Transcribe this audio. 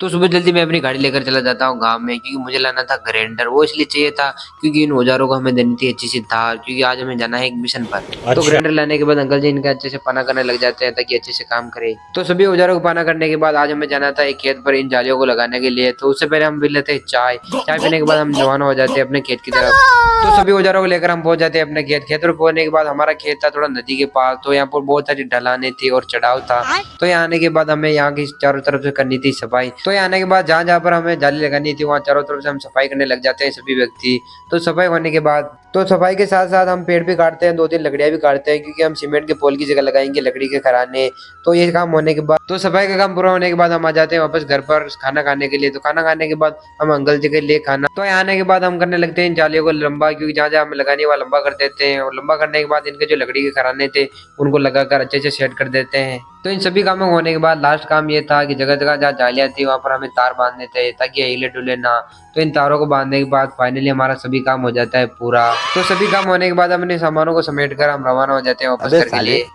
तो सुबह जल्दी मैं अपनी गाड़ी लेकर चला जाता हूँ गाँव में, क्योंकि मुझे लाना था ग्राइंडर। वो इसलिए चाहिए था क्योंकि इन औजारों को हमें देनी थी अच्छी सी धार, क्योंकि आज हमें जाना है एक मिशन पर। तो अच्छा। ग्राइंडर लाने के बाद अंकल जी इनका अच्छे से पाना करने लग जाते हैं ताकि अच्छे से काम करे। तो सभी औजारों को पाना करने के बाद आज हमें जाना था एक खेत पर इन जालियों को लगाने के लिए। तो उससे पहले हम पी लेते हैं चाय। चाय पीने के बाद हम रवाना हो जाते हैं अपने खेत की तरफ। तो सभी औजारों को लेकर हम पहुंच जाते हैं अपने खेत पर पहुंचने के बाद हमारा खेत था थोड़ा नदी के पास। तो यहाँ पर बहुत सारी ढलाने थी और चढ़ाव था। तो यहाँ आने के बाद हमें यहाँ की चारों तरफ से करनी थी सफाई। तो यहाँ आने के बाद जहाँ जहाँ पर हमें जाली लगानी थी वहाँ चारों तरफ से हम सफाई करने लग जाते हैं सभी व्यक्ति। तो सफाई होने के बाद तो सफाई के साथ साथ हम पेड़ भी काटते हैं, 2-3 लकड़ियां भी काटते हैं, क्योंकि हम सीमेंट के पोल की जगह लगाएंगे लकड़ी के खराने। तो ये काम होने के बाद तो सफाई का काम पूरा होने के बाद हम आ जाते हैं वापस घर पर खाना खाने के लिए। तो खाना खाने के बाद हम अंकल जी के लिए खाना तो यहाँ आने के बाद हम करने लगते हैं इन जालियों को लंबा, क्योंकि जहाँ जहाँ हमें लगानी है वहाँ लंबा कर देते हैं। और लंबा करने के बाद इनके जो लकड़ी के खराने थे उनको लगाकर अच्छे से सेट कर देते हैं। तो इन सभी कामों होने के बाद लास्ट काम ये था कि जगह जगह जहाँ जालियां थी वहां पर हमें तार बांधने थे ताकि हिले डुले ना। तो इन तारों को बांधने के बाद फाइनली हमारा सभी काम हो जाता है पूरा। तो सभी काम होने के बाद अपने सामानों को समेट कर हम रवाना हो जाते हैं वापस अबे घर के साले। लिए।